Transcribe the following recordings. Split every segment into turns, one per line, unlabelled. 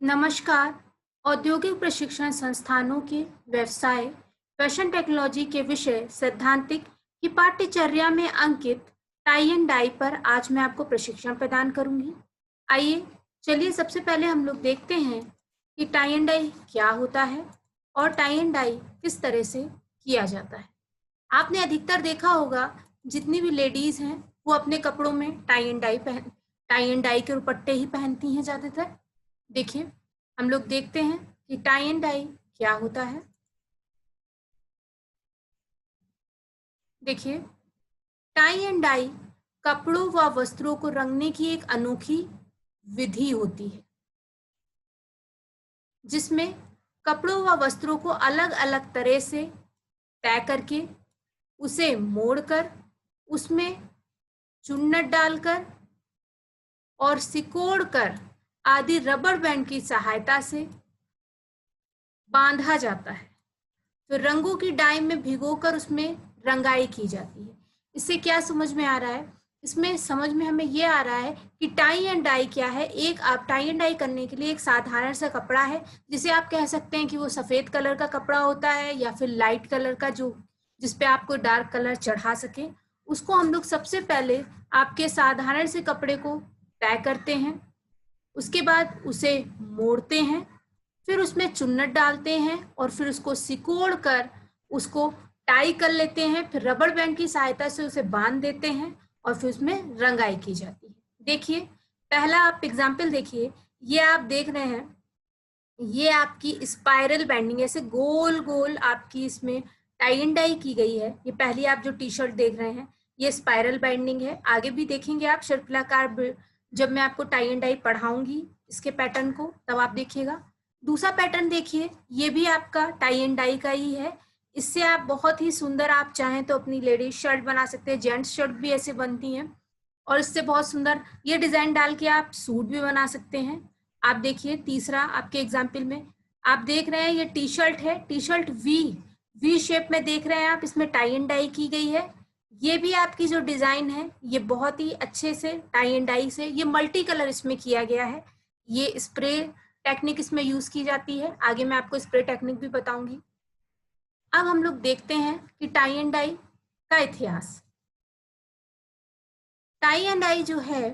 नमस्कार। औद्योगिक प्रशिक्षण संस्थानों के व्यवसाय फैशन टेक्नोलॉजी के विषय सैद्धांतिक की पाठ्यचर्या में अंकित टाई एंड डाई पर आज मैं आपको प्रशिक्षण प्रदान करूंगी। आइए चलिए सबसे पहले हम लोग देखते हैं कि टाई एंड डाई क्या होता है और टाई एंड डाई किस तरह से किया जाता है। आपने अधिकतर देखा होगा जितनी भी लेडीज हैं वो अपने कपड़ों में टाई एंड डाई के दुपट्टे ही पहनती हैं ज़्यादातर। देखिए हम लोग देखते हैं कि टाई एंड डाई क्या होता है। देखिए टाई एंड डाई कपड़ों व वस्त्रों को रंगने की एक अनोखी विधि होती है जिसमें कपड़ों व वस्त्रों को अलग अलग तरह से तय करके उसे मोड़कर उसमें चुन्नट डालकर और सिकोड़ कर आदि रबर बैंड की सहायता से बांधा जाता है। तो रंगों की डाई में भिगोकर उसमें रंगाई की जाती है। इससे क्या समझ में आ रहा है? इसमें समझ में हमें ये आ रहा है कि टाई एंड डाई क्या है। एक आप टाई एंड डाई करने के लिए एक साधारण सा कपड़ा है जिसे आप कह सकते हैं कि वो सफेद कलर का कपड़ा होता है या फिर लाइट कलर का जो जिसपे आपको डार्क कलर चढ़ा सके। उसको हम लोग सबसे पहले आपके साधारण से कपड़े को तय करते हैं, उसके बाद उसे मोड़ते हैं, फिर उसमें चुन्नट डालते हैं और फिर उसको सिकोड़ कर उसको टाई कर लेते हैं, फिर रबर बैंड की सहायता से उसे बांध देते हैं और फिर उसमें रंगाई की जाती है। देखिए पहला आप एग्जाम्पल देखिए, ये आप देख रहे हैं, ये आपकी स्पाइरल बैंडिंग ऐसे गोल गोल आपकी इसमें टाई एंड डाई की गई है। ये पहली आप जो टी शर्ट देख रहे हैं ये स्पाइरल बाइंडिंग है। आगे भी देखेंगे आप सर्कुलाकार, जब मैं आपको टाई एंड डाई पढ़ाऊंगी इसके पैटर्न को तब आप देखिएगा। दूसरा पैटर्न देखिए, ये भी आपका टाई एंड डाई का ही है। इससे आप बहुत ही सुंदर, आप चाहें तो अपनी लेडीज शर्ट बना सकते हैं, जेंट्स शर्ट भी ऐसे बनती हैं और इससे बहुत सुंदर ये डिजाइन डाल के आप सूट भी बना सकते हैं। आप देखिए तीसरा आपके एग्जाम्पल में आप देख रहे हैं ये टी शर्ट है, टी शर्ट वी शेप में देख रहे हैं आप, इसमें टाई एंड डाई की गई है। ये भी आपकी जो डिजाइन है ये बहुत ही अच्छे से टाई एंड डाई से, ये मल्टी कलर इसमें किया गया है। ये स्प्रे टेक्निक इसमें यूज की जाती है, आगे मैं आपको स्प्रे टेक्निक भी बताऊंगी। अब हम लोग देखते हैं कि टाई एंड डाई का इतिहास। टाई एंड डाई जो है,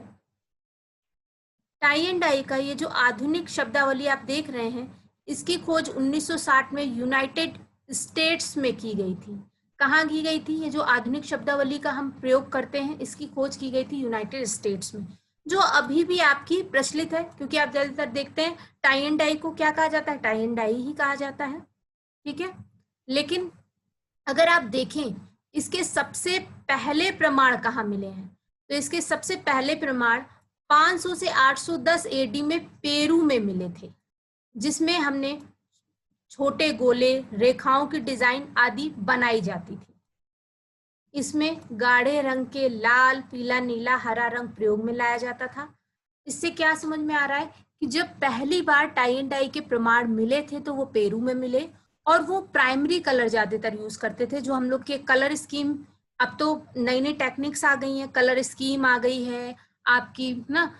टाई एंड डाई का ये जो आधुनिक शब्दावली आप देख रहे हैं इसकी खोज 1960 में यूनाइटेड स्टेट्स में की गई थी। कहाँ की गई थी? ये जो आधुनिक शब्दावली का हम प्रयोग करते हैं इसकी खोज की गई थी यूनाइटेड स्टेट्स में, जो अभी भी आपकी प्रचलित है, क्योंकि आप ज्यादातर देखते हैं टाई एंड डाई को क्या कहा जाता है, टाई एंड डाई ही कहा जाता है। ठीक है, लेकिन अगर आप देखें इसके सबसे पहले प्रमाण कहाँ मिले हैं, तो इसके सबसे पहले प्रमाण 500 से 810 एडी में पेरू में मिले थे, जिसमें हमने छोटे गोले रेखाओं की डिजाइन आदि बनाई जाती थी। इसमें गाढ़े रंग के लाल पीला नीला हरा रंग प्रयोग में लाया जाता था। इससे क्या समझ में आ रहा है कि जब पहली बार टाई एंड डाई के प्रमाण मिले थे तो वो पेरू में मिले और वो प्राइमरी कलर ज्यादातर यूज करते थे। जो हम लोग के कलर स्कीम, अब तो नई नई टेक्निक्स आ गई हैं, कलर स्कीम आ गई है आपकी ना,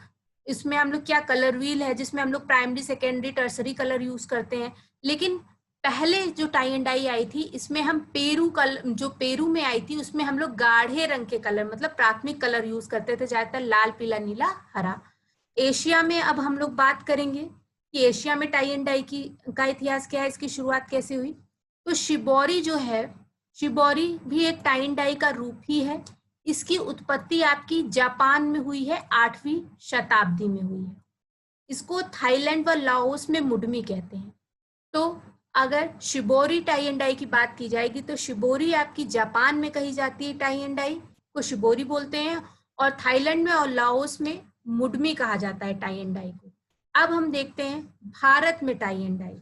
इसमें हम लोग क्या कलर व्हील है जिसमें हम लोग primary secondary tertiary colour use करते हैं। लेकिन पहले जो टाई एंड डाई आई थी इसमें हम पेरू कलर, जो पेरू में आई थी उसमें हम लोग गाढ़े रंग के कलर मतलब प्राथमिक कलर यूज करते थे, ज्यादातर लाल पीला नीला हरा। एशिया में अब हम लोग बात करेंगे कि एशिया में टाई एंड डाई की का इतिहास क्या है, इसकी शुरुआत कैसे हुई। तो शिबोरी जो है, शिबोरी भी एक टाई एंड डाई का रूप ही है। इसकी उत्पत्ति आपकी जापान में हुई है, 8वीं शताब्दी में हुई है। इसको थाईलैंड व लाओस में मुडमी कहते हैं। तो अगर शिबोरी टाई एंड डाई की बात की जाएगी तो शिबोरी आपकी जापान में कही जाती है, टाई एंड डाई को शिबोरी बोलते हैं, और थाईलैंड में और लाओस में मुडमी कहा जाता है टाई एंड डाई को। अब हम देखते हैं भारत में टाई एंड डाई।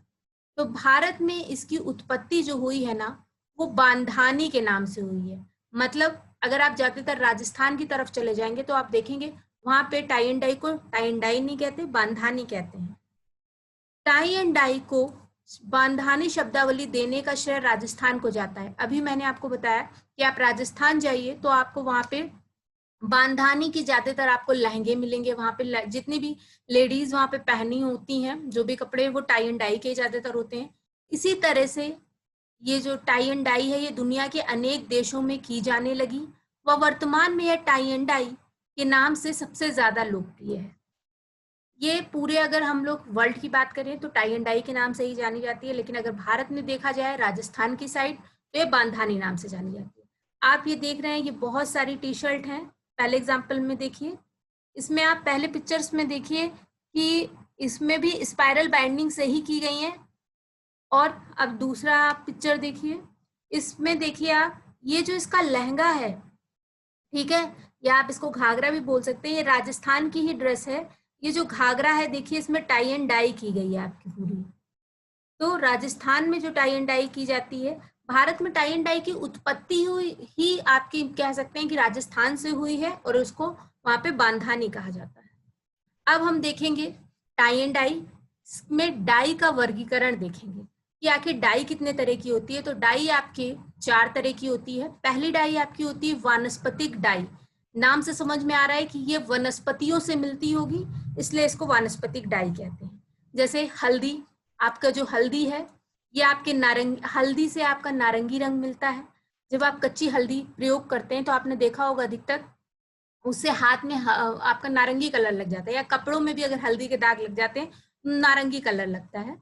तो भारत में इसकी उत्पत्ति जो हुई है ना वो बांधानी के नाम से हुई है। मतलब अगर आप ज्यादातर राजस्थान की तरफ चले जाएंगे तो आप देखेंगे वहां पे टाई एंड डाई को टाई एंड डाई नहीं कहते, बांधानी कहते हैं। टाई एंड डाई को बांधानी शब्दावली देने का श्रेय राजस्थान को जाता है। अभी मैंने आपको बताया कि आप राजस्थान जाइए तो आपको वहां पे बांधानी की ज्यादातर आपको लहंगे मिलेंगे वहां पे, जितनी भी लेडीज वहां पे पहनी होती हैं जो भी कपड़े, वो टाई एंड डाई के ज्यादातर होते हैं। इसी तरह से ये जो टाई एंड डाई है, ये दुनिया के अनेक देशों में की जाने लगी व वर्तमान में यह टाई एंड डाई के नाम से सबसे ज्यादा लोकप्रिय है। ये पूरे अगर हम लोग वर्ल्ड की बात करें तो टाई एंड डाई के नाम से ही जानी जाती है, लेकिन अगर भारत में देखा जाए राजस्थान की साइड तो ये बांधानी नाम से जानी जाती है। आप ये देख रहे हैं ये बहुत सारी टी शर्ट हैं। पहले एग्जाम्पल में देखिए, इसमें आप पहले पिक्चर्स में देखिए कि इसमें भी स्पाइरल बाइंडिंग से ही की गई है। और अब दूसरा आप पिक्चर देखिए, इसमें देखिए आप ये जो इसका लहंगा है, ठीक है, या आप इसको घाघरा भी बोल सकते हैं, ये राजस्थान की ही ड्रेस है। ये जो घाघरा है देखिए इसमें टाई एंड डाई की गई है आपकी पूरी। तो राजस्थान में जो टाई एंड डाई की जाती है, भारत में टाई एंड डाई की उत्पत्ति हुई ही आपकी कह सकते हैं कि राजस्थान से हुई है और उसको वहां पे बांधानी कहा जाता है। अब हम देखेंगे टाई एंड डाई में डाई का वर्गीकरण देखेंगे कि आखिर डाई कितने तरह की होती है। तो डाई आपके 4 तरह की होती है। पहली डाई आपकी होती है वानस्पतिक डाई। नाम से समझ में आ रहा है कि ये वनस्पतियों से मिलती होगी, इसलिए इसको वानस्पतिक डाई कहते हैं। जैसे हल्दी, आपका जो हल्दी है ये आपके नारंगी, हल्दी से आपका नारंगी रंग मिलता है। जब आप कच्ची हल्दी प्रयोग करते हैं तो आपने देखा होगा अधिकतर उससे हाथ में आपका नारंगी कलर लग जाता है, या कपड़ों में भी अगर हल्दी के दाग लग जाते हैं नारंगी कलर लगता है।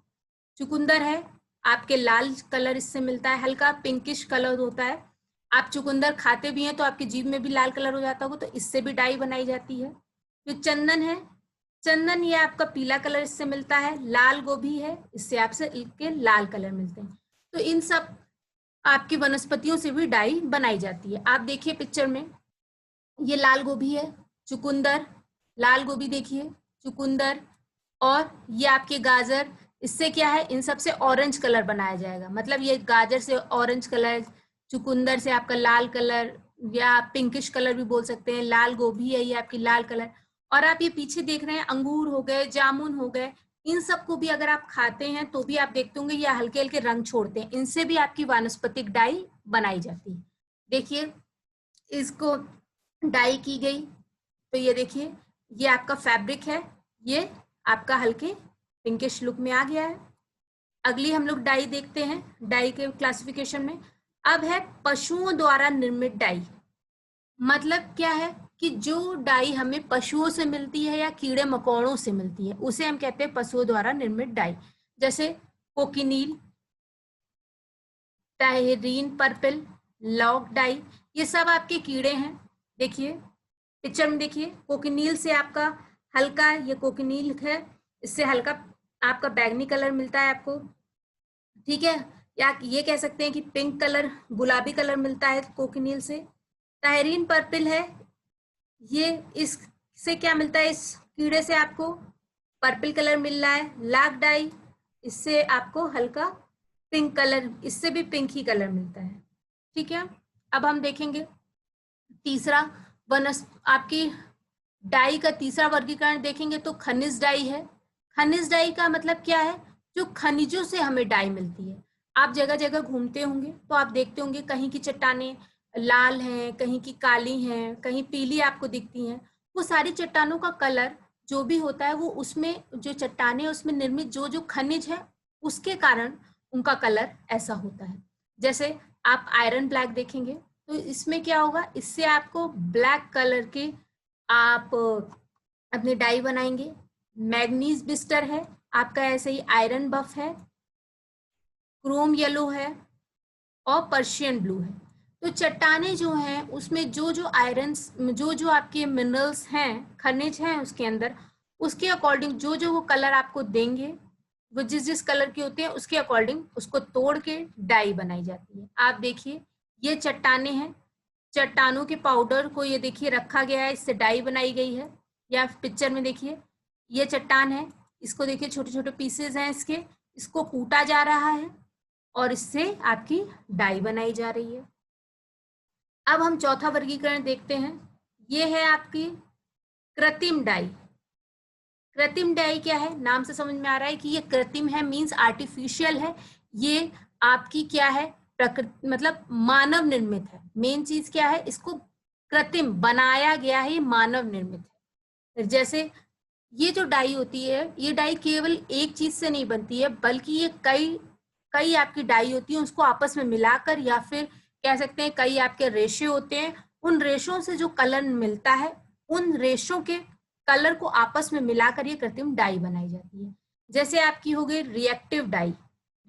चुकंदर है, आपके लाल कलर इससे मिलता है, हल्का पिंकिश कलर होता है। आप चुकंदर खाते भी हैं तो आपकी जीभ में भी लाल कलर हो जाता होगा, तो इससे भी डाई बनाई जाती है। जो चंदन है, चंदन ये आपका पीला कलर इससे मिलता है। लाल गोभी है, इससे आपसे के लाल कलर मिलते हैं। तो इन सब आपकी वनस्पतियों से भी डाई बनाई जाती है। आप देखिए पिक्चर में ये लाल गोभी है, चुकंदर, लाल गोभी देखिए, चुकंदर, और ये आपके गाजर, इससे क्या है, इन सब से ऑरेंज कलर बनाया जाएगा। मतलब ये गाजर से ऑरेंज कलर, चुकंदर से आपका लाल कलर या पिंकिश कलर भी बोल सकते हैं, लाल गोभी है ये आपकी लाल कलर। और आप ये पीछे देख रहे हैं अंगूर हो गए, जामुन हो गए, इन सबको भी अगर आप खाते हैं तो भी आप देखते होंगे ये हल्के हल्के रंग छोड़ते हैं, इनसे भी आपकी वानस्पतिक डाई बनाई जाती है। देखिए इसको डाई की गई तो ये देखिए ये आपका फैब्रिक है, ये आपका हल्के पिंकिश लुक में आ गया है। अगली हम लोग डाई देखते हैं, डाई के क्लासिफिकेशन में अब है पशुओं द्वारा निर्मित डाई। मतलब क्या है कि जो डाई हमें पशुओं से मिलती है या कीड़े मकोड़ों से मिलती है उसे हम कहते हैं पशुओं द्वारा निर्मित डाई। जैसे कोकिनील, टायरीन पर्पल, लॉक डाई, ये सब आपके कीड़े हैं। देखिए पिक्चर में देखिए, कोकिनील से आपका हल्का, ये कोकिनील है, इससे हल्का आपका बैगनी कलर मिलता है आपको, ठीक है, या ये कह सकते हैं कि पिंक कलर, गुलाबी कलर मिलता है कोकिनील से। टायरीन पर्पल है, ये इससे क्या मिलता है, इस कीड़े से आपको पर्पल कलर मिल रहा है। लाख डाई, इससे आपको हल्का पिंक कलर, इससे भी पिंक ही कलर मिलता है, ठीक है। अब हम देखेंगे तीसरा आपकी डाई का तीसरा वर्गीकरण देखेंगे तो खनिज डाई है। खनिज डाई का मतलब क्या है, जो खनिजों से हमें डाई मिलती है। आप जगह जगह घूमते होंगे तो आप देखते होंगे कहीं की चट्टानें लाल हैं, कहीं की काली हैं, कहीं पीली आपको दिखती हैं। वो सारी चट्टानों का कलर जो भी होता है वो उसमें जो चट्टानें उसमें निर्मित जो जो खनिज है उसके कारण उनका कलर ऐसा होता है। जैसे आप आयरन ब्लैक देखेंगे तो इसमें क्या होगा, इससे आपको ब्लैक कलर के आप अपने डाई बनाएंगे। मैग्नीज बिस्टर है आपका, ऐसे ही आयरन बफ है, क्रोम येलो है और पर्शियन ब्लू है। तो चट्टाने जो हैं उसमें जो जो आयरन, जो जो आपके मिनरल्स हैं, खनिज हैं उसके अंदर, उसके अकॉर्डिंग जो जो वो कलर आपको देंगे, वो जिस जिस कलर के होते हैं उसके अकॉर्डिंग उसको तोड़ के डाई बनाई जाती है। आप देखिए ये चट्टाने हैं, चट्टानों के पाउडर को ये देखिए रखा गया है, इससे डाई बनाई गई है। या पिक्चर में देखिए ये चट्टान है, इसको देखिए छोटे छोटे पीसेज हैं इसके, इसको कूटा जा रहा है और इससे आपकी डाई बनाई जा रही है। अब हम चौथा वर्गीकरण देखते हैं, ये है आपकी कृत्रिम डाई। कृत्रिम डाई क्या है, नाम से समझ में आ रहा है कि ये कृत्रिम है, मींस आर्टिफिशियल है। ये आपकी क्या है, प्रकृति मतलब मानव निर्मित है। मेन चीज क्या है, इसको कृत्रिम बनाया गया है, ये मानव निर्मित है। जैसे ये जो डाई होती है, ये डाई केवल एक चीज से नहीं बनती है, बल्कि ये कई कई आपकी डाई होती है, उसको आपस में मिलाकर, या फिर कह सकते हैं कई आपके रेशे होते हैं, उन रेशों से जो कलर मिलता है, उन रेशों के कलर को आपस में मिलाकर ये कृत्रिम डाई बनाई जाती है। जैसे आपकी हो गई रिएक्टिव डाई।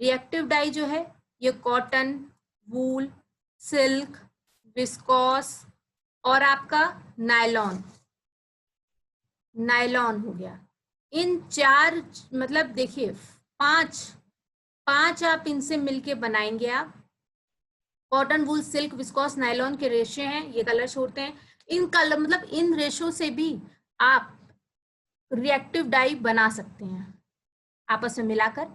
रिएक्टिव डाई जो है, ये कॉटन, वूल, सिल्क, विस्कोस और आपका नायलॉन, नायलॉन हो गया। इन चार, मतलब देखिए पांच आप इनसे मिलके बनाएंगे आप। कॉटन, वूल, सिल्क, विस्कोस, नायलॉन के रेशे हैं, ये कलर छोड़ते हैं। इन कलर मतलब इन रेशों से भी आप रिएक्टिव डाई बना सकते हैं आपस में मिलाकर।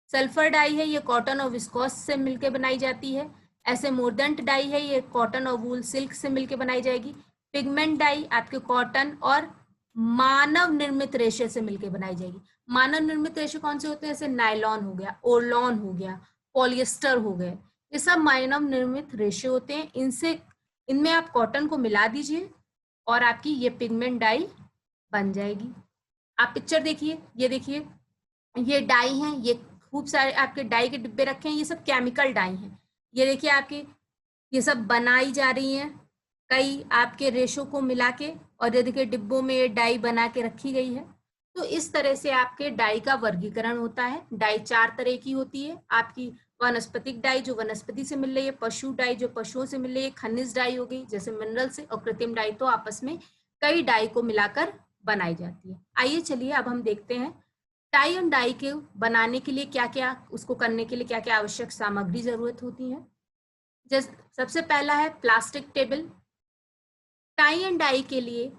सल्फर डाई है, ये कॉटन और विस्कोस से मिलकर बनाई जाती है। ऐसे मोर्डेंट डाई है, ये कॉटन और वूल, सिल्क से मिलकर बनाई जाएगी। पिगमेंट डाई आपके कॉटन और मानव निर्मित रेशे से मिलकर बनाई जाएगी। मानव निर्मित रेशे कौन से होते हैं? जैसे नायलॉन हो गया, ओरलॉन हो गया, पॉलिएस्टर हो गए, ये सब मानव निर्मित रेशे होते हैं। इनमें आप कॉटन को मिला दीजिए और आपकी ये पिगमेंट डाई बन जाएगी। आप पिक्चर देखिए, ये देखिए, ये डाई हैं, ये खूब सारे आपके डाई के डिब्बे रखे हैं, ये सब केमिकल डाई हैं। ये देखिए आपके, ये सब बनाई जा रही हैं कई आपके रेशों को मिला के, और ये देखिए डिब्बों में ये डाई बना के रखी गई है। तो इस तरह से आपके डाई का वर्गीकरण होता है। डाई चार तरह की होती है आपकी। वनस्पतिक डाई जो वनस्पति से मिल रही है, पशु डाई जो पशुओं से मिल रही है, खनिज डाई हो गई जैसे मिनरल से, और कृत्रिम डाई तो आपस में कई डाई को मिलाकर बनाई जाती है। आइए चलिए अब हम देखते हैं टाई एंड डाई के बनाने के लिए क्या क्या, उसको करने के लिए क्या क्या आवश्यक सामग्री जरूरत होती है। जैसे सबसे पहला है plastic table. Tie and dye के लिए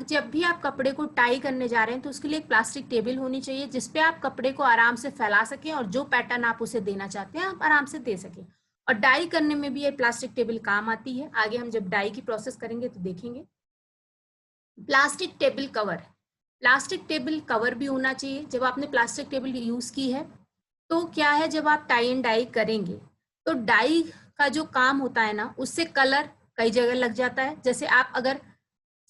जब भी आप कपड़े को टाई करने जा रहे हैं तो उसके लिए एक प्लास्टिक टेबल होनी चाहिए, जिसपे आप कपड़े को आराम से फैला सकें और जो पैटर्न आप उसे देना चाहते हैं आप आराम से दे सकें। और डाई करने में भी ये प्लास्टिक टेबल काम आती है। आगे हम जब डाई की प्रोसेस करेंगे तो देखेंगे। Plastic table cover, plastic table cover भी होना चाहिए। जब आपने प्लास्टिक टेबल यूज की है तो क्या है, जब आप टाई एंड डाई करेंगे तो डाई का जो काम होता है ना, उससे कलर कई जगह लग जाता है। जैसे आप अगर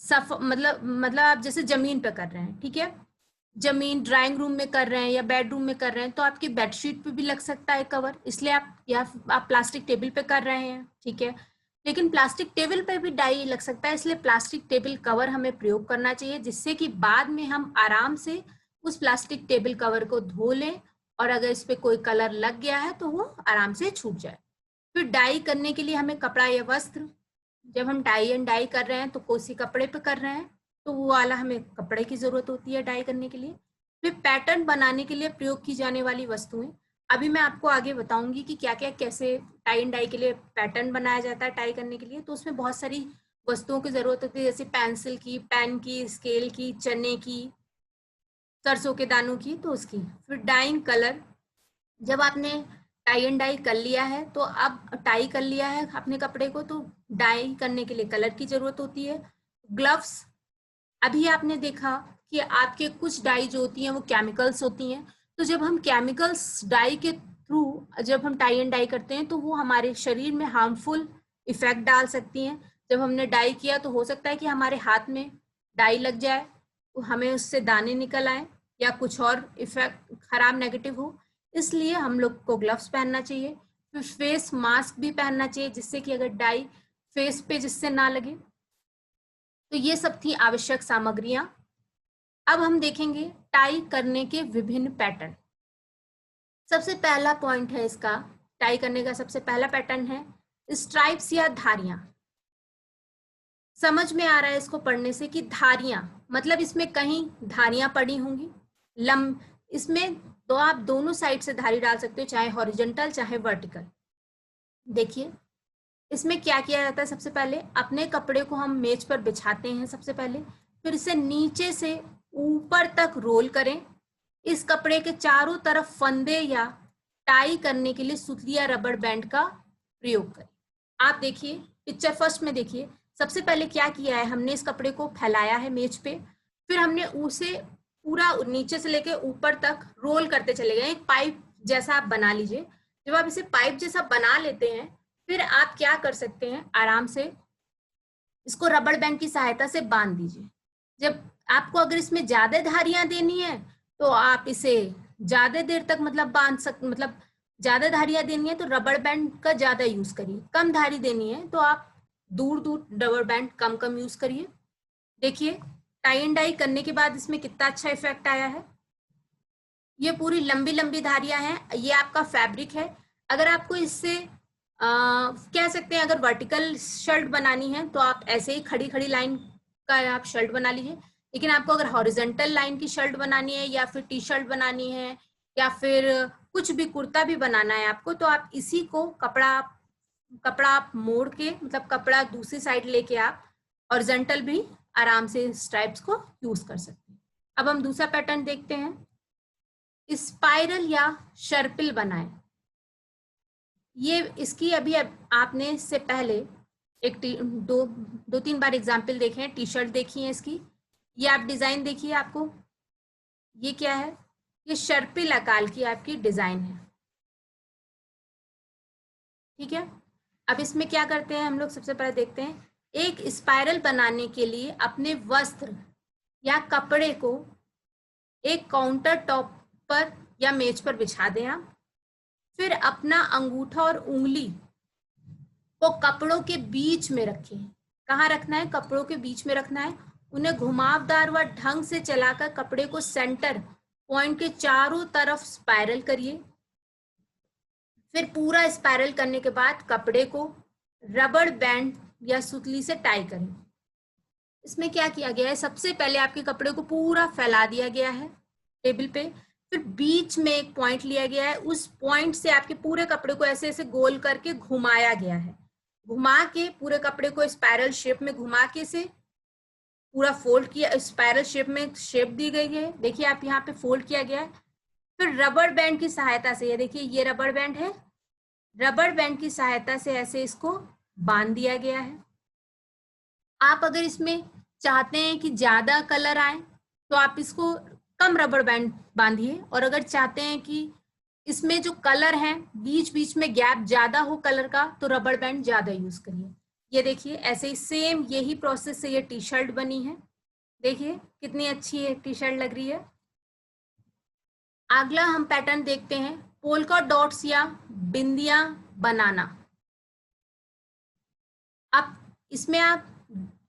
मतलब आप जैसे जमीन पे कर रहे हैं, ठीक है, जमीन ड्राइंग रूम में कर रहे हैं या बेडरूम में कर रहे हैं, तो आपकी बेडशीट पे भी लग सकता है कवर, इसलिए आप प्लास्टिक टेबल पे कर रहे हैं, ठीक है। लेकिन प्लास्टिक टेबल पे भी डाई लग सकता है, इसलिए प्लास्टिक टेबल कवर हमें प्रयोग करना चाहिए, जिससे कि बाद में हम आराम से उस प्लास्टिक टेबल कवर को धो लें और अगर इस पे कोई कलर लग गया है तो वो आराम से छूट जाए। फिर डाई करने के लिए हमें कपड़ा या वस्त्र, जब हम टाई एंड डाई कर रहे हैं तो कोसी कपड़े पे कर रहे हैं तो वो वाला हमें कपड़े की जरूरत होती है डाई करने के लिए। फिर पैटर्न बनाने के लिए प्रयोग की जाने वाली वस्तुएं, अभी मैं आपको आगे बताऊंगी कि क्या क्या कैसे टाई एंड डाई के लिए पैटर्न बनाया जाता है टाई करने के लिए। तो उसमें बहुत सारी वस्तुओं की जरूरत होती है, जैसे पेंसिल की, पेन की, स्केल की, चने की, सरसों के दानों की, तो उसकी। फिर डाइंग कलर, जब आपने टाई एंड डाई कर लिया है तो अब टाई कर लिया है अपने कपड़े को, तो डाई करने के लिए कलर की जरूरत होती है। ग्लव्स, अभी आपने देखा कि आपके कुछ डाई जो होती हैं वो केमिकल्स होती हैं, तो जब हम केमिकल्स डाई के थ्रू जब हम टाई एंड डाई करते हैं तो वो हमारे शरीर में हार्मफुल इफेक्ट डाल सकती हैं। जब हमने डाई किया तो हो सकता है कि हमारे हाथ में डाई लग जाए, तो हमें उससे दाने निकल आए या कुछ और इफेक्ट खराब नेगेटिव हो, इसलिए हम लोग को ग्लव्स पहनना चाहिए। फिर फेस मास्क भी पहनना चाहिए, जिससे कि अगर डाई फेस पे जिससे ना लगे। तो ये सब थी आवश्यक सामग्रियां। अब हम देखेंगे टाई करने के विभिन्न पैटर्न। सबसे पहला पॉइंट है इसका, टाई करने का सबसे पहला पैटर्न है स्ट्राइप्स या धारियां। समझ में आ रहा है इसको पढ़ने से कि धारियां मतलब इसमें कहीं धारियां पड़ी होंगी इसमें तो आप दोनों साइड से धारी डाल सकते हो, चाहे हॉरिजॉन्टल चाहे वर्टिकल। देखिए इसमें क्या किया जाता है, सबसे पहले अपने कपड़े को हम मेज पर बिछाते हैं सबसे पहले, फिर इसे नीचे से ऊपर तक रोल करें। इस कपड़े के चारों तरफ फंदे या टाई करने के लिए सुतली या रबड़ बैंड का प्रयोग करें। आप देखिए पिक्चर फर्स्ट में देखिए, सबसे पहले क्या किया है, हमने इस कपड़े को फैलाया है मेज पे, फिर हमने उसे पूरा नीचे से लेके ऊपर तक रोल करते चले गए। एक पाइप जैसा आप बना लीजिए। जब आप इसे पाइप जैसा बना लेते हैं फिर आप क्या कर सकते हैं, आराम से इसको रबड़ बैंड की सहायता से बांध दीजिए। जब आपको अगर इसमें ज्यादा धारियां देनी है तो आप इसे ज्यादा देर तक मतलब ज्यादा धारियां देनी है तो रबड़ बैंड का ज्यादा यूज करिए। कम धारी देनी है तो आप दूर दूर रबड़ बैंड कम कम यूज करिए। देखिए टाई एंड डाई करने के बाद इसमें कितना अच्छा इफेक्ट आया है। ये पूरी लंबी लंबी धारियां हैं, ये आपका फैब्रिक है। अगर आपको इससे कह सकते हैं अगर वर्टिकल शर्ट बनानी है तो आप ऐसे ही खड़ी खड़ी लाइन का आप शर्ट बना लीजिए। लेकिन आपको अगर हॉरिजॉन्टल लाइन की शर्ट बनानी है या फिर टी शर्ट बनानी है या फिर कुछ भी कुर्ता भी बनाना है आपको, तो आप इसी को कपड़ा आप मोड़ के मतलब कपड़ा दूसरी साइड लेके आप हॉरिजॉन्टल भी आराम से स्ट्राइप्स को यूज कर सकते हैं। अब हम दूसरा पैटर्न देखते हैं, स्पाइरल या सर्पिल बनाएं। ये इसकी अभी आपने इससे पहले एक दो तीन बार एग्जाम्पल देखे हैं, टी शर्ट देखी है इसकी। ये आप डिजाइन देखिए, आपको ये क्या है, ये सर्पिल आकार की आपकी डिजाइन है। ठीक है, अब इसमें क्या करते हैं हम लोग, सबसे पहले देखते हैं एक स्पाइरल बनाने के लिए अपने वस्त्र या कपड़े को एक काउंटर टॉप पर या मेज पर बिछा दें आप। फिर अपना अंगूठा और उंगली को कपड़ों के बीच में रखें। कहाँ रखना है, कपड़ों के बीच में रखना है। उन्हें घुमावदार व ढंग से चलाकर कपड़े को सेंटर पॉइंट के चारों तरफ स्पाइरल करिए। फिर पूरा स्पाइरल करने के बाद कपड़े को रबड़ बैंड या सुतली से टाई करें। इसमें क्या किया गया है, सबसे पहले आपके कपड़े को पूरा फैला दिया गया है टेबल पे, फिर बीच में एक पॉइंट लिया गया है, उस पॉइंट से आपके पूरे कपड़े को ऐसे ऐसे गोल करके घुमाया गया है। घुमा के पूरे कपड़े को स्पाइरल शेप में घुमा के से पूरा फोल्ड किया, स्पाइरल शेप में शेप दी गई है। देखिए आप यहाँ पे फोल्ड किया गया है। फिर रबड़ बैंड की सहायता से, ये देखिए ये रबड़ बैंड है, रबड़ बैंड की सहायता से ऐसे इसको बांध दिया गया है। आप अगर इसमें चाहते हैं कि ज्यादा कलर आए तो आप इसको कम रबड़ बैंड बांधिए, और अगर चाहते हैं कि इसमें जो कलर है बीच बीच में गैप ज्यादा हो कलर का तो रबड़ बैंड ज्यादा यूज करिए। ये देखिए ऐसे ही सेम यही प्रोसेस से ये टी शर्ट बनी है। देखिए कितनी अच्छी ये टी शर्ट लग रही है। अगला हम पैटर्न देखते हैं, पोल्का डॉट्स या बिंदियां बनाना। अब इसमें आप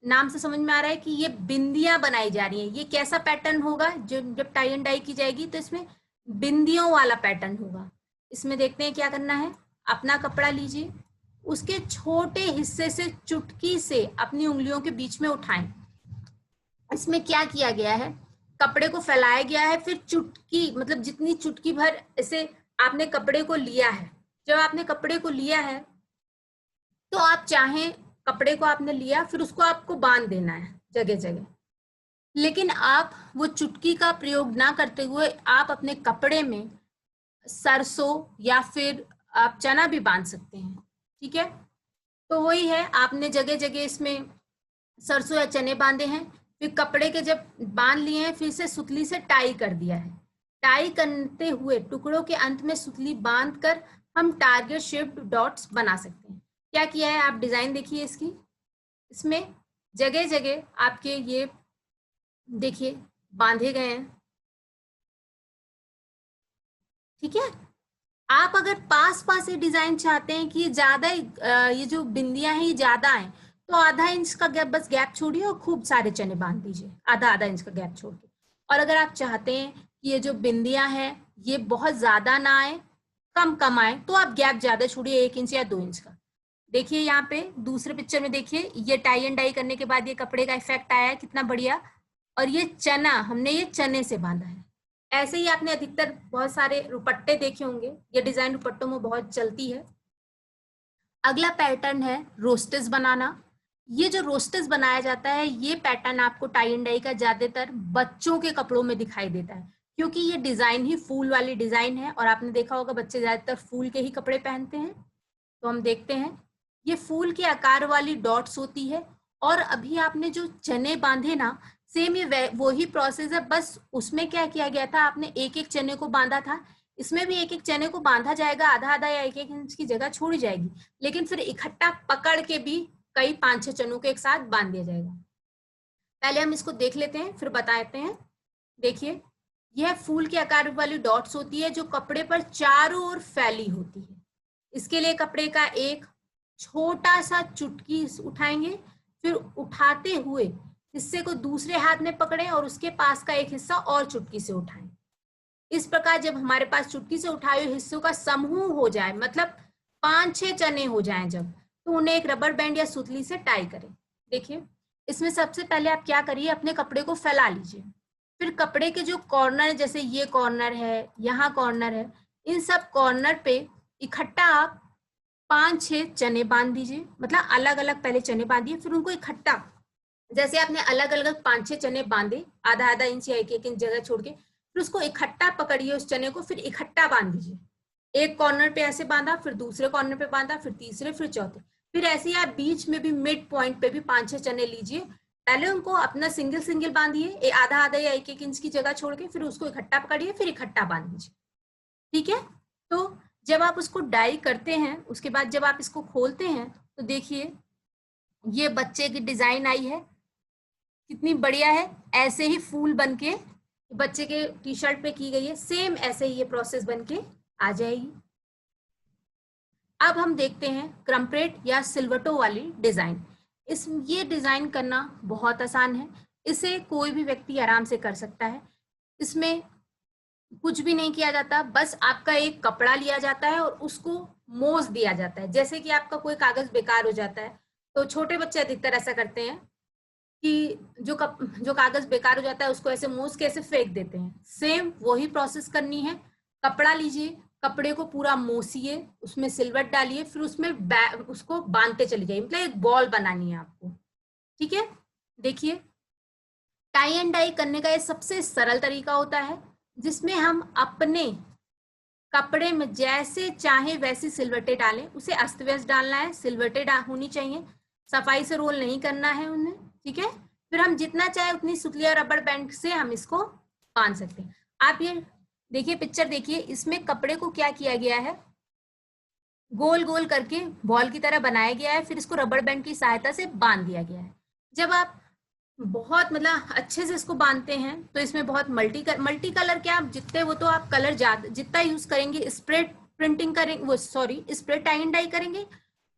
नाम से समझ में आ रहा है कि ये बिंदियां बनाई जा रही हैं। ये कैसा पैटर्न होगा, जो जब टाई एंड डाई की जाएगी तो इसमें बिंदियों वाला पैटर्न होगा। इसमें देखते हैं क्या करना है, अपना कपड़ा लीजिए, उसके छोटे हिस्से से चुटकी से अपनी उंगलियों के बीच में उठाएं। इसमें क्या किया गया है, कपड़े को फैलाया गया है, फिर चुटकी मतलब जितनी चुटकी भर ऐसे आपने कपड़े को लिया है। जब आपने कपड़े को लिया है तो आप चाहें, कपड़े को आपने लिया फिर उसको आपको बांध देना है जगह जगह, लेकिन आप वो चुटकी का प्रयोग ना करते हुए आप अपने कपड़े में सरसों या फिर आप चना भी बांध सकते हैं। ठीक है, तो वही है, आपने जगह जगह इसमें सरसों या चने बांधे हैं, फिर कपड़े के जब बांध लिए हैं फिर से सुतली से टाई कर दिया है। टाई करते हुए टुकड़ों के अंत में सुतली बांधकर हम टारगेट शेप्ड डॉट्स बना सकते हैं। क्या किया है, आप डिजाइन देखिए इसकी, इसमें जगह जगह आपके ये देखिए बांधे गए हैं। ठीक है, आप अगर पास पास ये डिजाइन चाहते हैं कि ज्यादा ये जो बिंदियां हैं ये ज्यादा हैं तो आधा इंच का गैप बस गैप छोड़िए और खूब सारे चने बांध दीजिए, आधा आधा इंच का गैप छोड़ के। और अगर आप चाहते हैं कि ये जो बिंदियां हैं ये बहुत ज्यादा ना आए, कम कम आए, तो आप गैप ज्यादा छोड़िए, 1 इंच या 2 इंच का। देखिए यहाँ पे दूसरे पिक्चर में देखिए, ये टाई एंड डाई करने के बाद ये कपड़े का इफेक्ट आया है कितना बढ़िया, और ये चना हमने ये चने से बांधा है। ऐसे ही आपने अधिकतर बहुत सारे दुपट्टे देखे होंगे, ये डिजाइन दुपट्टों में बहुत चलती है। अगला पैटर्न है रोस्टेस बनाना। ये जो रोस्टेस बनाया जाता है ये पैटर्न आपको टाई एंड डाई का ज्यादातर बच्चों के कपड़ों में दिखाई देता है, क्योंकि ये डिजाइन ही फूल वाली डिजाइन है, और आपने देखा होगा बच्चे ज्यादातर फूल के ही कपड़े पहनते हैं। तो हम देखते हैं, ये फूल के आकार वाली डॉट्स होती है, और अभी आपने जो चने बांधे ना, सेम ये वही प्रोसेस है, बस उसमें क्या किया गया था, आपने एक एक चने को बांधा था, इसमें भी एक एक चने को बांधा जाएगा, आधा आधा या 1 1 इंच की जगह छोड़ी जाएगी, लेकिन फिर इकट्ठा पकड़ के भी कई 5-6 चनों को एक साथ बांध दिया जाएगा। पहले हम इसको देख लेते हैं, फिर बताते हैं। देखिए, यह फूल के आकार वाली डॉट्स होती है जो कपड़े पर चारों ओर फैली होती है। इसके लिए कपड़े का एक छोटा सा चुटकी उठाएंगे, फिर उठाते हुए हिस्से को दूसरे हाथ में पकड़ें और उसके पास का एक हिस्सा और चुटकी से उठाएं। इस प्रकार जब हमारे पास चुटकी से उठाए हुए हिस्सों का समूह हो जाए, मतलब 5-6 चने हो जाएं जब, तो उन्हें एक रबर बैंड या सुतली से टाई करें। देखिए, इसमें सबसे पहले आप क्या करिए, अपने कपड़े को फैला लीजिए। फिर कपड़े के जो कॉर्नर, जैसे ये कॉर्नर है, यहाँ कॉर्नर है, इन सब कॉर्नर पे इकट्ठा आप 5-6 चने बांध दीजिए। मतलब अलग अलग पहले चने बांधिए, फिर उनको इकट्ठा, जैसे आपने अलग अलग 5-6 चने बांधे, आधा आधा इंच या एक इंच जगह छोड़ के, फिर उसको इकट्ठा पकड़िए उस चने को, फिर इकट्ठा बांध दीजिए। एक कॉर्नर पे ऐसे बांधा, फिर दूसरे कॉर्नर पे बांधा, फिर तीसरे, फिर चौथे, फिर ऐसे ही आप बीच में भी मिड पॉइंट पे भी 5-6 चने लीजिए। पहले उनको अपना सिंगल सिंगल बांधिए, आधा आधा या एक इंच की जगह छोड़ के, फिर उसको इकट्ठा पकड़िए, फिर इकट्ठा बांध दीजिए। ठीक है, तो जब आप उसको डाई करते हैं, उसके बाद जब आप इसको खोलते हैं तो देखिए ये बच्चे की डिजाइन आई है, कितनी बढ़िया है। ऐसे ही फूल बनके बच्चे के टी शर्ट पे की गई है, सेम ऐसे ही ये प्रोसेस बनके आ जाएगी। अब हम देखते हैं क्रम्प्रेट या सिलवटों वाली डिजाइन। ये डिजाइन करना बहुत आसान है, इसे कोई भी व्यक्ति आराम से कर सकता है। इसमें कुछ भी नहीं किया जाता, बस आपका एक कपड़ा लिया जाता है और उसको मोज दिया जाता है। जैसे कि आपका कोई कागज बेकार हो जाता है, तो छोटे बच्चे अधिकतर ऐसा करते हैं कि जो कागज बेकार हो जाता है उसको ऐसे मोज के ऐसे फेंक देते हैं। सेम वही प्रोसेस करनी है। कपड़ा लीजिए, कपड़े को पूरा मोसिए, उसमें सिलवट डालिए, फिर उसमें उसको बांधते चले जाइए, मतलब एक बॉल बनानी है आपको। ठीक है, देखिए टाई एंड डाई करने का ये सबसे सरल तरीका होता है, जिसमें हम अपने कपड़े में जैसे चाहे वैसी सिलवटें डालें। उसे अस्त व्यस्त डालना है, सिलवटें होनी चाहिए, सफाई से रोल नहीं करना है उन्हें। ठीक है, फिर हम जितना चाहे उतनी सुतली और रबड़ बैंड से हम इसको बांध सकते हैं। आप ये देखिए, पिक्चर देखिए, इसमें कपड़े को क्या किया गया है, गोल गोल करके बॉल की तरह बनाया गया है, फिर इसको रबड़ बैंड की सहायता से बांध दिया गया है। जब आप बहुत मतलब अच्छे से इसको बांधते हैं तो इसमें बहुत मल्टी कलर क्या, आप जितने वो तो आप कलर जितना यूज करेंगे, स्प्रेड प्रिंटिंग करेंगे, वो sorry spread tie and dye करेंगे,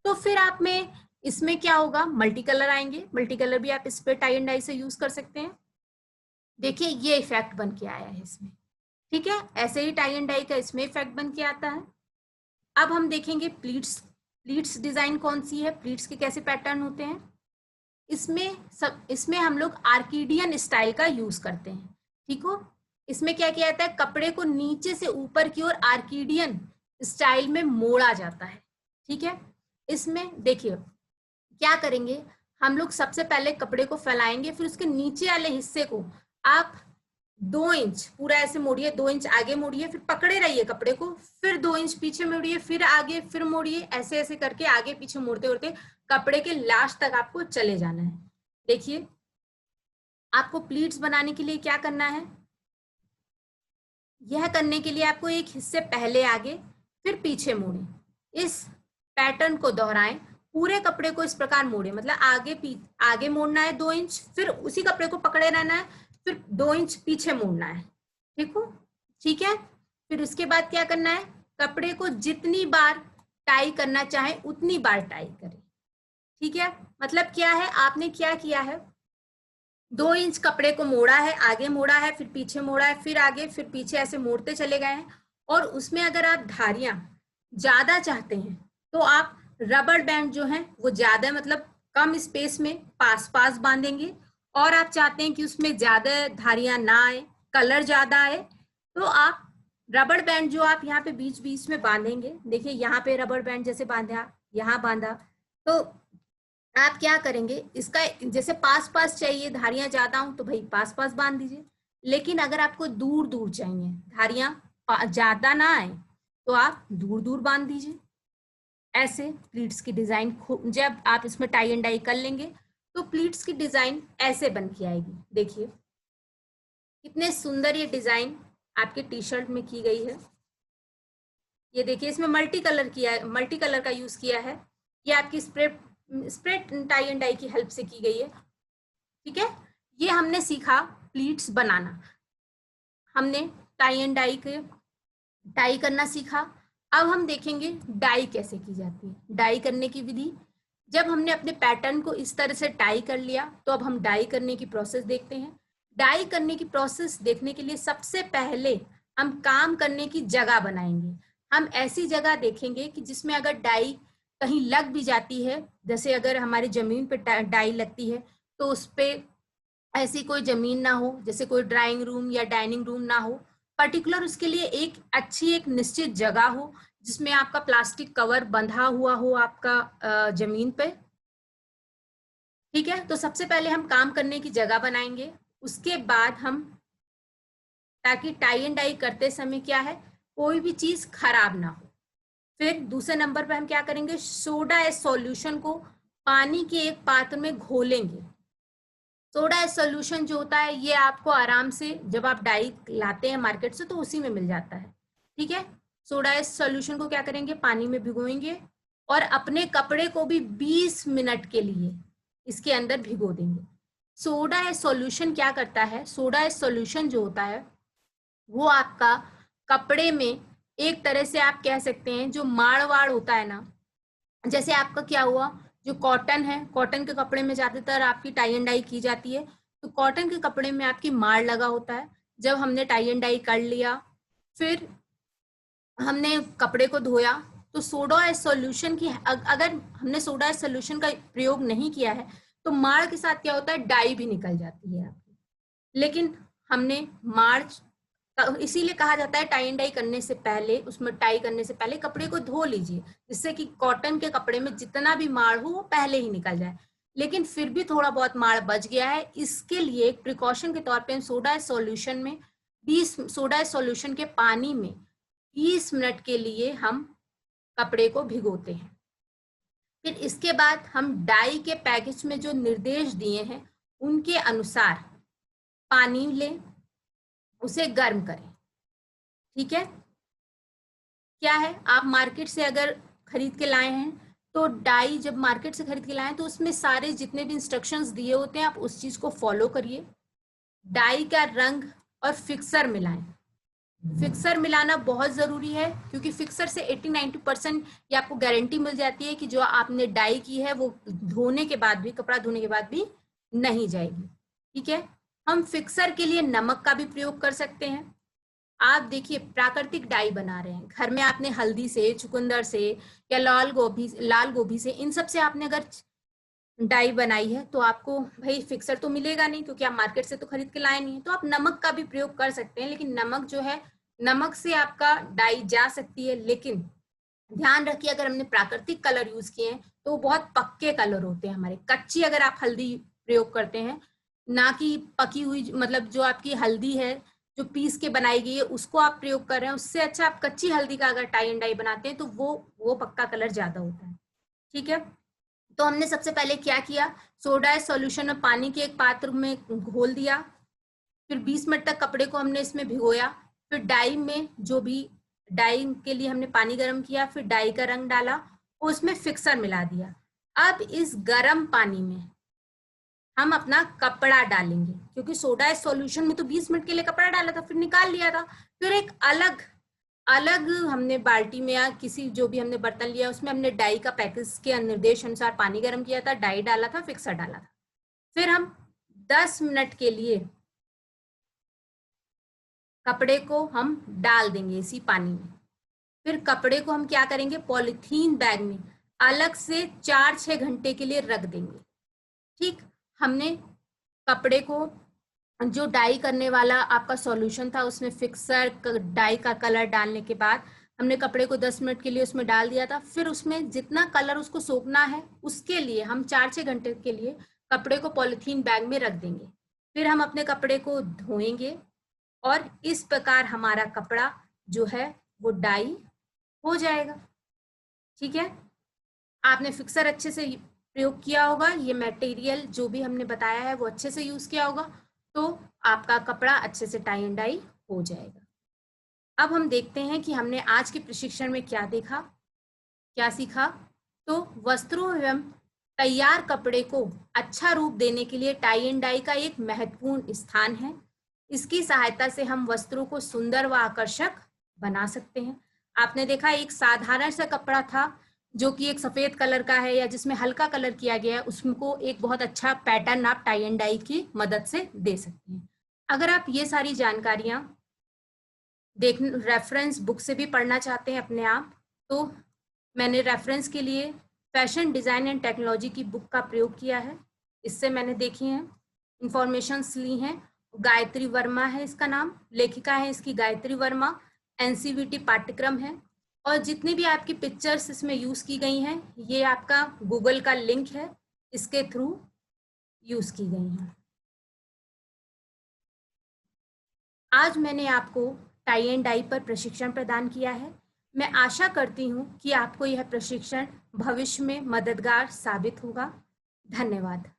तो फिर आप में इसमें क्या होगा, मल्टी कलर आएंगे। मल्टी कलर भी आप स्प्रेड टाई एंड डाई से यूज कर सकते हैं। देखिए ये इफेक्ट बन के आया है इसमें। ठीक है, ऐसे ही टाई एंड डाई का इसमें इफेक्ट बन के आता है। अब हम देखेंगे प्लीट्स डिजाइन कौन सी है, प्लीट्स के कैसे पैटर्न होते हैं। इसमें हम लोग आर्किडियन स्टाइल का यूज करते हैं। ठीक हो, इसमें क्या किया जाता है, कपड़े को नीचे से ऊपर की ओर आर्किडियन स्टाइल में मोड़ा जाता है। ठीक है, इसमें देखिए क्या करेंगे, हम लोग सबसे पहले कपड़े को फैलाएंगे, फिर उसके नीचे वाले हिस्से को आप 2 इंच पूरा ऐसे मोड़िए, 2 इंच आगे मोड़िए, फिर पकड़े रहिए कपड़े को, फिर 2 इंच पीछे मोड़िए, फिर आगे, फिर मोड़िए, ऐसे ऐसे करके आगे पीछे मोड़ते मोड़ते कपड़े के लास्ट तक आपको चले जाना है। देखिए, आपको प्लीट्स बनाने के लिए क्या करना है, यह करने के लिए आपको एक हिस्से पहले आगे फिर पीछे मोड़े। इस पैटर्न को दोहराएं, पूरे कपड़े को इस प्रकार मोड़े, मतलब आगे मोड़ना है 2 इंच, फिर उसी कपड़े को पकड़े रहना है, फिर 2 इंच पीछे मोड़ना है। ठीक है, फिर उसके बाद क्या करना है, कपड़े को जितनी बार टाई करना चाहे उतनी बार टाई करें। ठीक है, मतलब क्या है, आपने क्या किया है, 2 इंच कपड़े को मोड़ा है, आगे मोड़ा है, फिर पीछे मोड़ा है, फिर आगे, फिर पीछे, ऐसे मोड़ते चले गए हैं। और उसमें अगर आप धारियां ज्यादा चाहते हैं तो आप रबर बैंड जो है वो ज्यादा, मतलब कम स्पेस में पास पास बांधेंगे। और आप चाहते हैं कि उसमें ज्यादा धारियां ना आए, कलर ज्यादा आए, तो आप रबर बैंड जो आप यहाँ पे बीच बीच में बांधेंगे। देखिए यहाँ पे रबर बैंड जैसे बांधा, यहाँ बांधा, तो आप क्या करेंगे, इसका जैसे पास पास चाहिए, धारियां ज्यादा हो तो भाई पास पास बांध दीजिए। लेकिन अगर आपको दूर दूर चाहिए, धारियां ज्यादा ना आए, तो आप दूर दूर बांध दीजिए। ऐसे प्लीट्स की डिजाइन जब आप इसमें टाई एंड डाई कर लेंगे तो प्लीट्स की डिजाइन ऐसे बन के आएगी। देखिए कितने सुंदर ये डिजाइन आपके टी शर्ट में की गई है। ये देखिए, इसमें मल्टी कलर का यूज किया है। ये आपकी spray spray tie and dye की हेल्प से की गई है। ठीक है, ये हमने सीखा प्लीट्स बनाना, हमने टाई एंड डाई के डाई करना सीखा। अब हम देखेंगे डाई कैसे की जाती है, डाई करने की विधि। जब हमने अपने पैटर्न को इस तरह से टाई कर लिया तो अब हम डाई करने की प्रोसेस देखते हैं। डाई करने की प्रोसेस देखने के लिए सबसे पहले हम काम करने की जगह बनाएंगे। हम ऐसी जगह देखेंगे कि जिसमें अगर डाई कहीं लग भी जाती है, जैसे अगर हमारी जमीन पे डाई लगती है तो उस पे ऐसी कोई जमीन ना हो, जैसे कोई ड्राइंग रूम या डाइनिंग रूम ना हो, पर्टिकुलर उसके लिए एक अच्छी एक निश्चित जगह हो जिसमें आपका प्लास्टिक कवर बंधा हुआ हो आपका जमीन पे। ठीक है, तो सबसे पहले हम काम करने की जगह बनाएंगे, उसके बाद हम, ताकि टाई एंड डाई करते समय क्या है, कोई भी चीज खराब ना हो। फिर दूसरे नंबर पे हम क्या करेंगे, सोडा एस सॉल्यूशन को पानी के एक पात्र में घोलेंगे। सोडा एस सॉल्यूशन जो होता है ये आपको आराम से जब आप डाई लाते हैं मार्केट से तो उसी में मिल जाता है। ठीक है, सोडा एस सॉल्यूशन को क्या करेंगे, पानी में भिगोएंगे और अपने कपड़े को भी 20 मिनट के लिए इसके अंदर भिगो देंगे। सोडा एस सॉल्यूशन क्या करता है, सोडा एस सॉल्यूशन जो होता है वो आपका कपड़े में एक तरह से आप कह सकते हैं जो माड़ वाड़ होता है ना, जैसे आपका क्या हुआ, जो कॉटन है, कॉटन के कपड़े में ज्यादातर आपकी टाई एंड डाई की जाती है, तो कॉटन के कपड़े में आपकी माड़ लगा होता है। जब हमने टाई एंड डाई कर लिया, फिर हमने कपड़े को धोया, तो सोडा एस सॉल्यूशन की अगर हमने सोडा एस सॉल्यूशन का प्रयोग नहीं किया है तो माड़ के साथ क्या होता है, डाई भी निकल जाती है आपकी। लेकिन हमने माड़, इसीलिए कहा जाता है टाई एंड डाई करने से पहले, उसमें टाई करने से पहले कपड़े को धो लीजिए, जिससे कि कॉटन के कपड़े में जितना भी माड़ हो वो पहले ही निकल जाए। लेकिन फिर भी थोड़ा बहुत माड़ बच गया है, इसके लिए एक प्रिकॉशन के तौर पे सोडा सॉल्यूशन में 20 सोडा सॉल्यूशन के पानी में 20 मिनट के लिए हम कपड़े को भिगोते हैं। फिर इसके बाद हम डाई के पैकेज में जो निर्देश दिए हैं उनके अनुसार पानी लें, उसे गर्म करें। ठीक है, क्या है, आप मार्केट से अगर खरीद के लाए हैं तो डाई जब मार्केट से खरीद के लाए तो उसमें सारे जितने भी इंस्ट्रक्शंस दिए होते हैं आप उस चीज को फॉलो करिए। डाई का रंग और फिक्सर मिलाएं। फिक्सर मिलाना बहुत जरूरी है क्योंकि फिक्सर से 80-90% ये आपको गारंटी मिल जाती है कि जो आपने डाई की है वो धोने के बाद भी, कपड़ा धोने के बाद भी नहीं जाएगी। ठीक है, हम फिक्सर के लिए नमक का भी प्रयोग कर सकते हैं। आप देखिए प्राकृतिक डाई बना रहे हैं घर में, आपने हल्दी से, चुकंदर से या लाल गोभी से, इन सब से आपने अगर डाई बनाई है तो आपको भाई फिक्सर तो मिलेगा नहीं क्योंकि आप मार्केट से तो खरीद के लाए नहीं है, तो आप नमक का भी प्रयोग कर सकते हैं। लेकिन नमक जो है, नमक से आपका डाई जा सकती है, लेकिन ध्यान रखिए अगर हमने प्राकृतिक कलर यूज किए हैं तो वो बहुत पक्के कलर होते हैं हमारे। कच्ची अगर आप हल्दी प्रयोग करते हैं, ना कि पकी हुई, मतलब जो आपकी हल्दी है जो पीस के बनाई गई है उसको आप प्रयोग कर रहे हैं, उससे अच्छा आप कच्ची हल्दी का अगर टाई एंड डाई बनाते हैं तो वो पक्का कलर ज्यादा होता है। ठीक है, तो हमने सबसे पहले क्या किया, सोडा सॉल्यूशन में पानी के एक पात्र में घोल दिया, फिर 20 मिनट तक कपड़े को हमने इसमें भिगोया, फिर डाई में जो भी डाई के लिए हमने पानी गर्म किया, फिर डाई का रंग डाला और उसमें फिक्सर मिला दिया। अब इस गर्म पानी में हम अपना कपड़ा डालेंगे, क्योंकि सोडा सॉल्यूशन में तो 20 मिनट के लिए कपड़ा डाला था फिर निकाल लिया था। फिर एक अलग अलग हमने बाल्टी में या किसी जो भी हमने बर्तन लिया उसमें हमने डाई का पैकेज के निर्देश अनुसार पानी गर्म किया था, डाई डाला था, फिक्सर डाला था। फिर हम 10 मिनट के लिए कपड़े को हम डाल देंगे इसी पानी में। फिर कपड़े को हम क्या करेंगे, पॉलिथीन बैग में अलग से 4-6 घंटे के लिए रख देंगे। ठीक, हमने कपड़े को, जो डाई करने वाला आपका सॉल्यूशन था उसमें फिक्सर डाई का कलर डालने के बाद हमने कपड़े को 10 मिनट के लिए उसमें डाल दिया था। फिर उसमें जितना कलर उसको सोखना है उसके लिए हम 4-6 घंटे के लिए कपड़े को पॉलिथीन बैग में रख देंगे। फिर हम अपने कपड़े को धोएंगे और इस प्रकार हमारा कपड़ा जो है वो डाई हो जाएगा। ठीक है, आपने फिक्सर अच्छे से प्रयोग किया होगा, ये मटेरियल जो भी हमने बताया है वो अच्छे से यूज किया होगा, तो आपका कपड़ा अच्छे से टाई एंड डाई हो जाएगा। अब हम देखते हैं कि हमने आज के प्रशिक्षण में क्या देखा, क्या सीखा। तो वस्त्रों एवं तैयार कपड़े को अच्छा रूप देने के लिए टाई एंड डाई का एक महत्वपूर्ण स्थान है। इसकी सहायता से हम वस्त्रों को सुंदर व आकर्षक बना सकते हैं। आपने देखा एक साधारण सा कपड़ा था जो कि एक सफेद कलर का है या जिसमें हल्का कलर किया गया है, उसको एक बहुत अच्छा पैटर्न आप टाई एंड डाई की मदद से दे सकते हैं। अगर आप ये सारी जानकारियां रेफरेंस बुक से भी पढ़ना चाहते हैं अपने आप, तो मैंने रेफरेंस के लिए फैशन डिज़ाइन एंड टेक्नोलॉजी की बुक का प्रयोग किया है। इससे मैंने देखी हैं, इंफॉर्मेशंस ली हैं। गायत्री वर्मा है इसका नाम, लेखिका है इसकी गायत्री वर्मा। एनसीवीटी पाठ्यक्रम है और जितनी भी आपकी पिक्चर्स इसमें यूज़ की गई हैं ये आपका गूगल का लिंक है, इसके थ्रू यूज़ की गई हैं। आज मैंने आपको टाई एंड डाई पर प्रशिक्षण प्रदान किया है। मैं आशा करती हूँ कि आपको यह प्रशिक्षण भविष्य में मददगार साबित होगा। धन्यवाद।